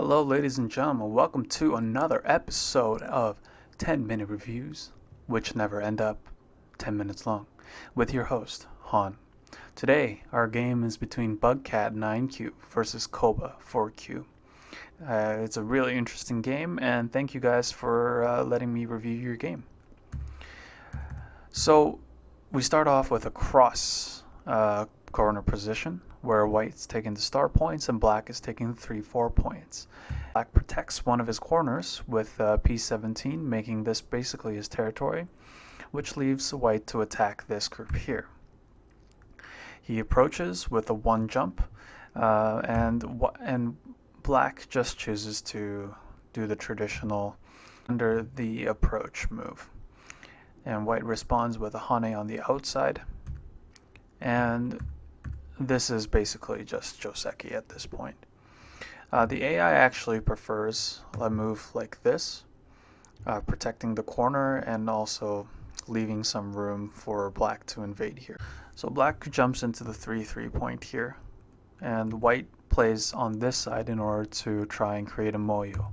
Hello, ladies and gentlemen. Welcome to another episode of 10-Minute Reviews, which never end up 10 minutes long, with your host, Han. Today, our game is between Bugcat 9Q versus KoBa 4Q. It's a really interesting game, and thank you guys for letting me review your game. So, we start off with a cross corner position, where white's taking the star points and black is taking the 3-4 points. Black protects one of his corners with P17, making this basically his territory, which leaves white to attack this group here. He approaches with a 1 jump, and black just chooses to do the traditional under the approach move. And white responds with a hane on the outside, and this is basically just Joseki at this point. The AI actually prefers a move like this, protecting the corner and also leaving some room for black to invade here. So black jumps into the 3-3 point here, and white plays on this side in order to try and create a moyo.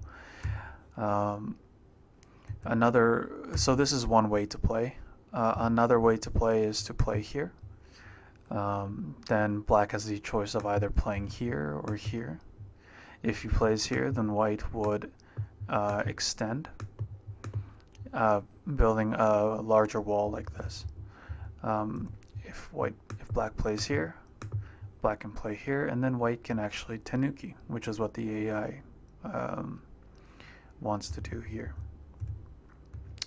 So this is one way to play. Another way to play is to play here. Then black has the choice of either playing here or here. If he plays here, then white would extend, building a larger wall like this. If black plays here, black can play here, and then white can actually tenuki, which is what the AI wants to do here.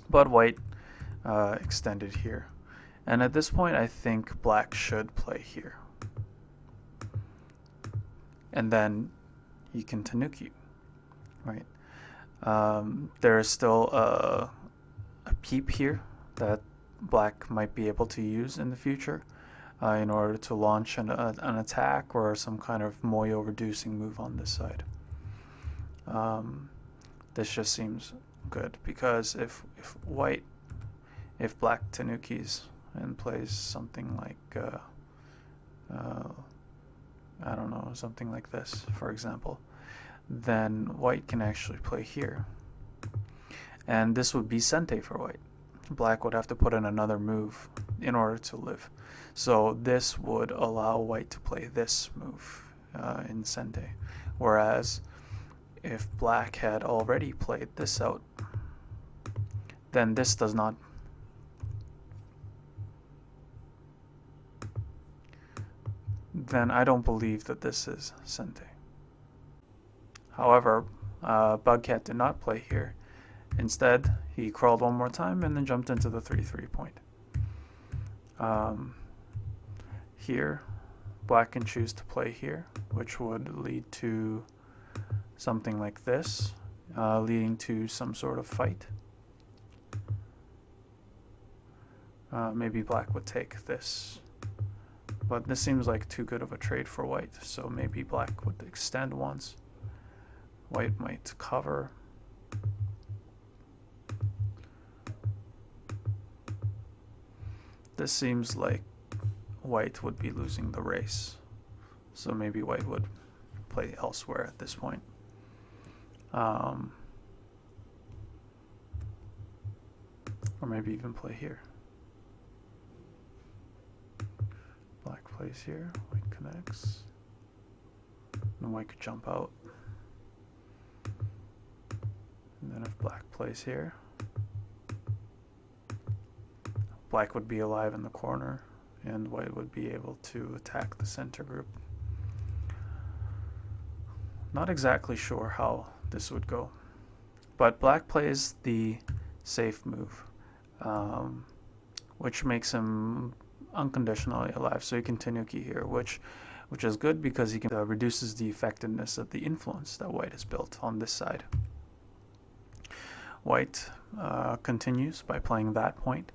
But white extended here. And at this point, I think black should play here. And then he can tenuki, right? There is still a peep here that black might be able to use in the future in order to launch an attack or some kind of moyo reducing move on this side. This just seems good because if black tenukis and plays something like, I don't know, something like this, for example, then white can actually play here. And this would be sente for white. Black would have to put in another move in order to live. So this would allow white to play this move in sente. Whereas if black had already played this out, then this does not. Then I don't believe that this is sente. However, Bugcat did not play here. Instead, he crawled one more time and then jumped into the 3-3 point. Here, black can choose to play here, which would lead to something like this, leading to some sort of fight. Maybe black would take this. But this seems like too good of a trade for white, so maybe black would extend once. White might cover. This seems like white would be losing the race, so maybe white would play elsewhere at this point. Or maybe even play here. Black plays here, white connects, and white could jump out. And then if black plays here, black would be alive in the corner, and white would be able to attack the center group. Not exactly sure how this would go, but black plays the safe move, which makes him unconditionally alive, so he can tenuki here, which is good because he can reduces the effectiveness of the influence that white has built on this side. White continues by playing that point.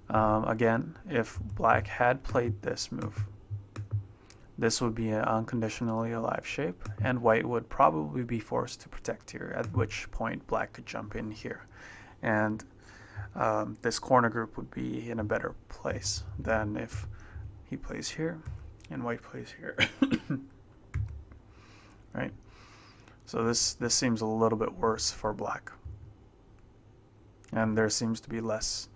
Again, if black had played this move, this would be an unconditionally alive shape, and white would probably be forced to protect here, at which point black could jump in here. And this corner group would be in a better place than if he plays here and white plays here. Right? So this seems a little bit worse for black. And there seems to be less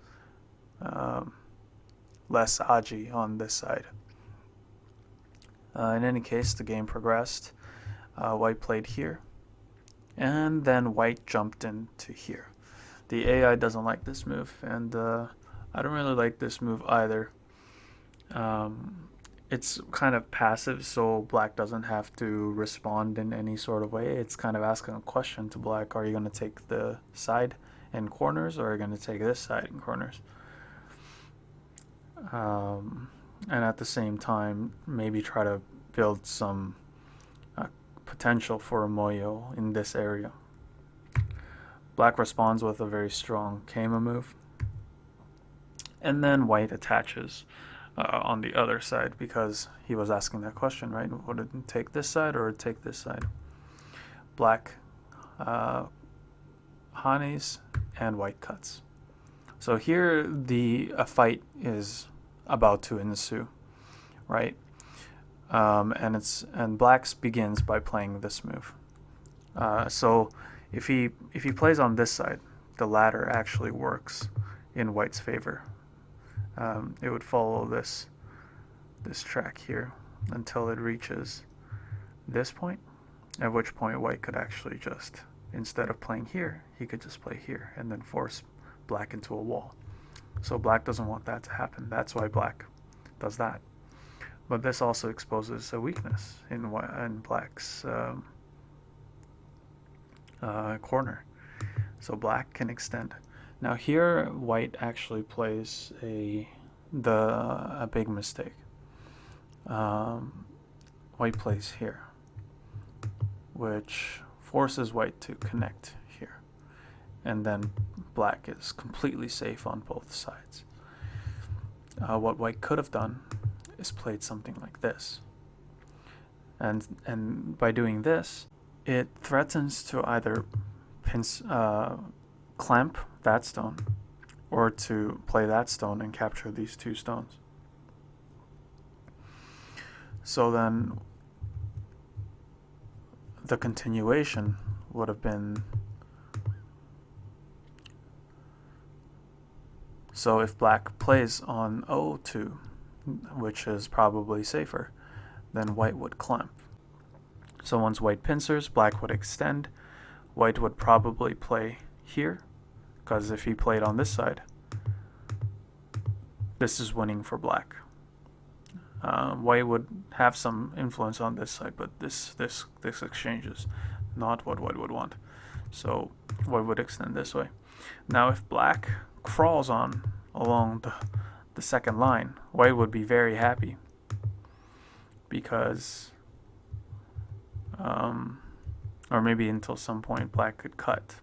aji on this side. In any case, the game progressed. White played here, and then white jumped into here. The AI doesn't like this move, and I don't really like this move either. It's kind of passive, so black doesn't have to respond in any sort of way. It's kind of asking a question to black: are you going to take the side in corners, or are you going to take this side in corners? And at the same time, maybe try to build some potential for a moyo in this area. Black responds with a very strong KoBa move, and then white attaches on the other side, because he was asking that question, right? Would it take this side or take this side? Black hanes and white cuts. So here a fight is about to ensue, right? And black's begins by playing this move. So if he plays on this side, the ladder actually works in white's favor. It would follow this track here until it reaches this point, at which point white could actually just, instead of playing here, he could just play here and then force black into a wall. So black doesn't want that to happen. That's why black does that. But this also exposes a weakness in black's corner. So black can extend. Now here, white actually plays a big mistake. White plays here, which forces white to connect here, and then black is completely safe on both sides. What white could have done is played something like this, and by doing this, it threatens to either clamp that stone, or to play that stone and capture these two stones. So then the continuation would have been, so if black plays on O2, which is probably safer, then white would clamp. So once white pincers, black would extend. White would probably play here, because if he played on this side, this is winning for black. White would have some influence on this side, but this exchange is not what white would want. So white would extend this way. Now if black crawls on along the second line, white would be very happy, because or maybe until some point black could cut,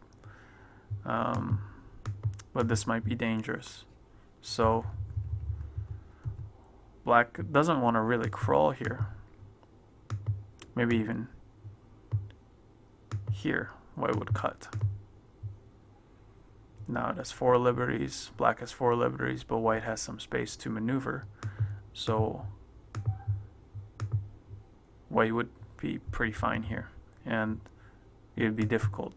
but this might be dangerous. So black doesn't want to really crawl here. Maybe even here, white would cut. Now it has 4 liberties, black has 4 liberties, but white has some space to maneuver. So white would be pretty fine here, and it would be difficult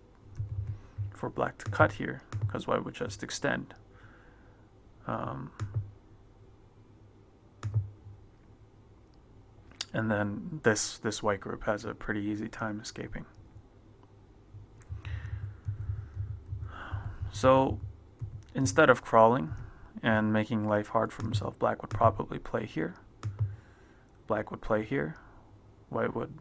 for black to cut here, because white would just extend. And then this white group has a pretty easy time escaping. So instead of crawling and making life hard for himself, black would probably play here. Black would play here. White would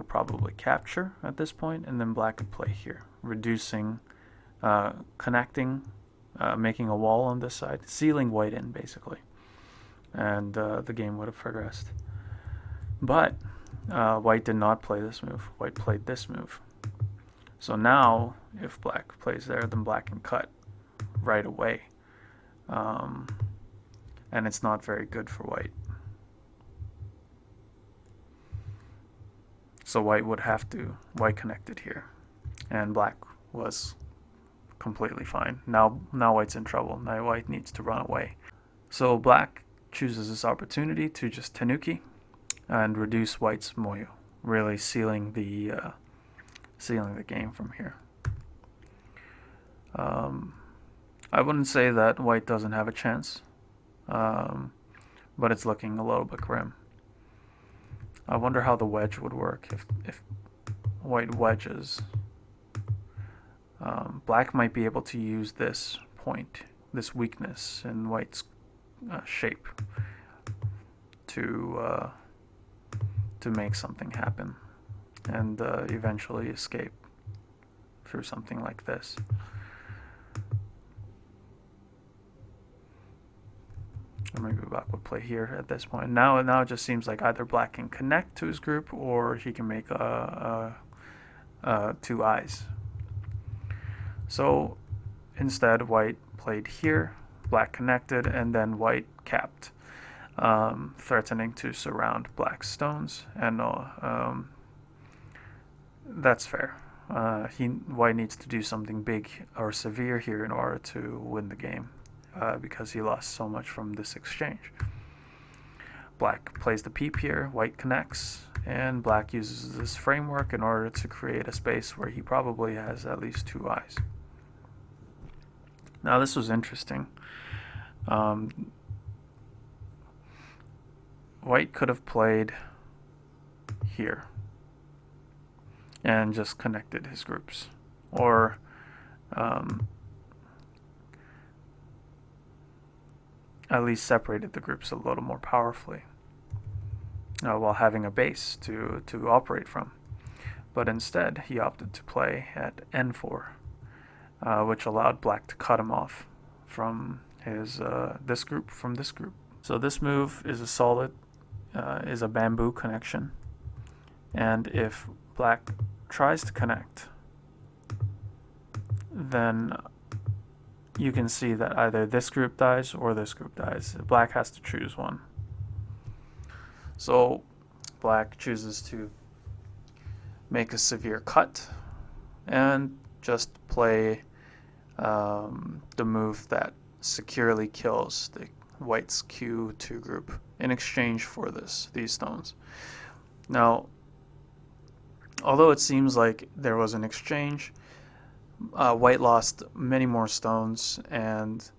probably capture at this point, and then black would play here, reducing, connecting, making a wall on this side, sealing white in basically, and the game would have progressed. But white did not play this move. White played this move. So now, if black plays there, then black can cut right away, and it's not very good for white. So white connected here, and black was completely fine. Now white's in trouble. Now white needs to run away. So black chooses this opportunity to just tenuki and reduce white's moyo. really sealing the game from here. I wouldn't say that white doesn't have a chance, but it's looking a little bit grim. I wonder how the wedge would work if white wedges. Black might be able to use this point, this weakness in white's shape to make something happen and eventually escape through something like this. Or maybe Black would play here at this point. Now it just seems like either Black can connect to his group or he can make two eyes. So instead, white played here, Black connected, and then white capped, threatening to surround Black's stones. And that's fair. White needs to do something big or severe here in order to win the game, because he lost so much from this exchange. Black plays the peep here, white connects, and Black uses this framework in order to create a space where he probably has at least two eyes. Now this was interesting. White could have played here and just connected his groups, or at least separated the groups a little more powerfully, while having a base to operate from. But instead, he opted to play at n4, which allowed Black to cut him off from his this group from this group. So this move is a solid, is a bamboo connection, and if Black tries to connect, then you can see that either this group dies or this group dies. Black has to choose one. So Black chooses to make a severe cut and just play the move that securely kills the white's Q2 group in exchange for these stones. Now, although it seems like there was an exchange, white lost many more stones, and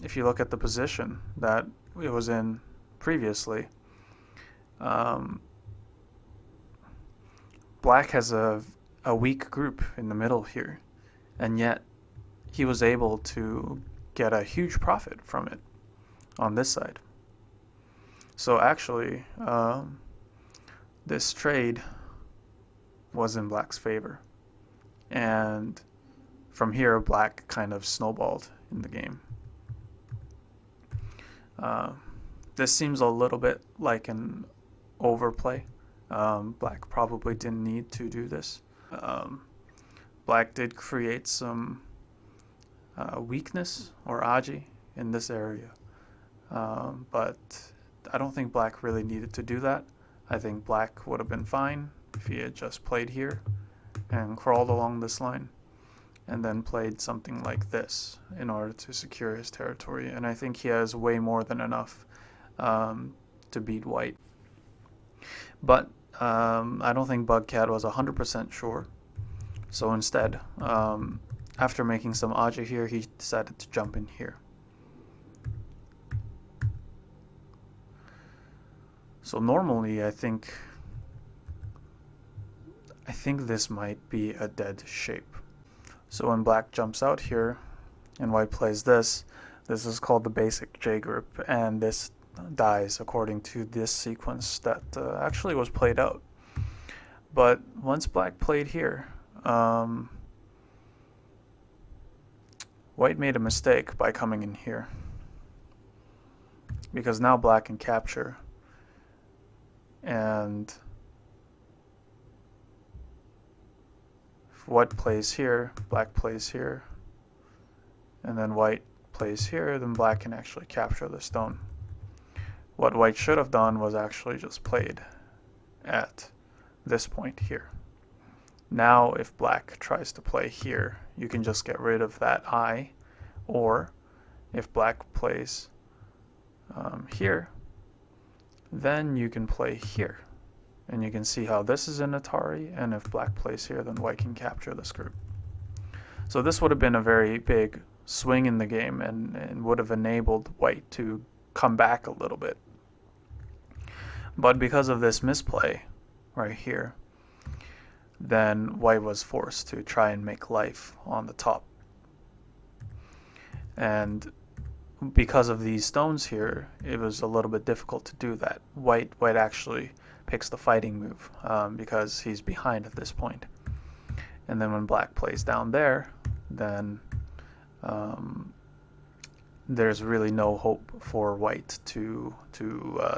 if you look at the position that it was in previously, Black has a weak group in the middle here, and yet he was able to get a huge profit from it on this side. So actually, this trade was in Black's favor, and from here Black kind of snowballed in the game. This seems a little bit like an overplay. Black probably didn't need to do this. Black did create some weakness or aji in this area, but I don't think Black really needed to do that. I think Black would have been fine if he had just played here and crawled along this line and then played something like this in order to secure his territory, and I think he has way more than enough to beat white. But I don't think Bugcat was 100% sure, so instead, after making some aji here, he decided to jump in here. So normally I think this might be a dead shape. So when Black jumps out here and white plays this is called the basic J group, and this dies according to this sequence that actually was played out. But once Black played here, white made a mistake by coming in here, because now Black can capture, and if white plays here, Black plays here, and then white plays here, then Black can actually capture the stone. What white should have done was actually just played at this point here. Now if Black tries to play here, you can just get rid of that eye, or if Black plays here, then you can play here And you can see how this is in Atari, and if black plays here, then white can capture this group. So this would have been a very big swing in the game, and would have enabled white to come back a little bit. But because of this misplay right here, then white was forced to try and make life on the top. And because of these stones here, it was a little bit difficult to do that. White actually picks the fighting move because he's behind at this point. And then when black plays down there, then there's really no hope for white to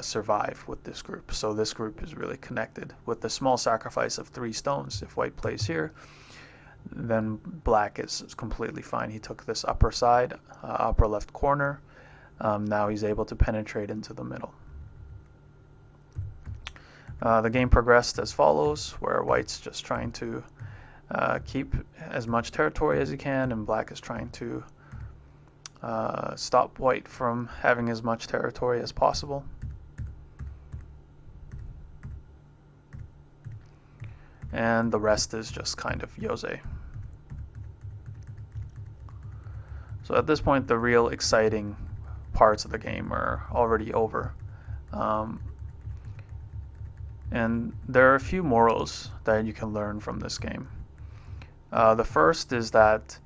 survive with this group. So this group is really connected with the small sacrifice of 3 stones. If white plays here, then black is completely fine. He took this upper side, upper left corner. Now he's able to penetrate into the middle. The game progressed as follows, where white's just trying to keep as much territory as he can, and black is trying to stop white from having as much territory as possible. And the rest is just kind of Yose. So at this point, the real exciting parts of the game are already over. And there are a few morals that you can learn from this game. The first is that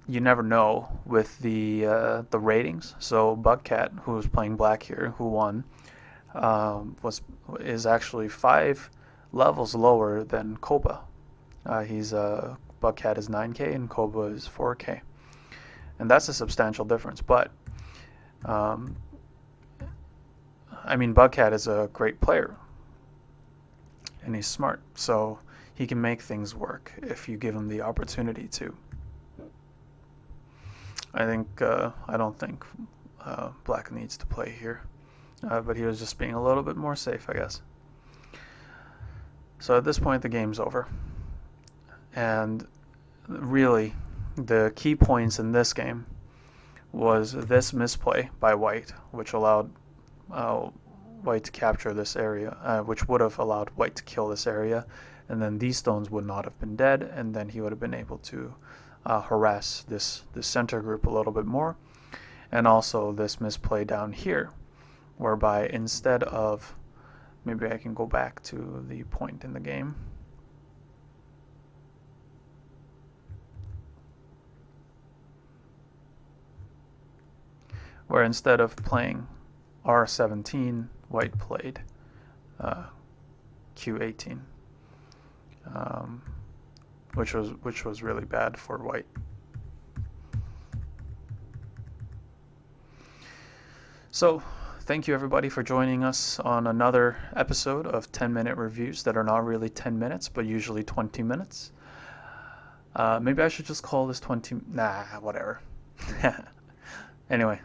you never know with the ratings. So Bugcat, who was playing black here, who won, is actually 5 levels lower than KoBa. Bugcat is 9K and KoBa is 4K, and that's a substantial difference. But I mean, Bugcat is a great player, and he's smart, so he can make things work if you give him the opportunity to. I don't think black needs to play here, but he was just being a little bit more safe, I guess. So at this point, the game's over. And really, the key points in this game was this misplay by white, which allowed white to capture this area, which would have allowed white to kill this area, and then these stones would not have been dead, and then he would have been able to harass this center group a little bit more. And also this misplay down here, whereby instead of, maybe I can go back to the point in the game. Where instead of playing R17, white played Q18, which was really bad for white. So thank you everybody for joining us on another episode of 10-minute reviews that are not really 10 minutes, but usually 20 minutes. Maybe I should just call this 20, whatever. Anyway,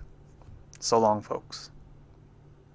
so long folks.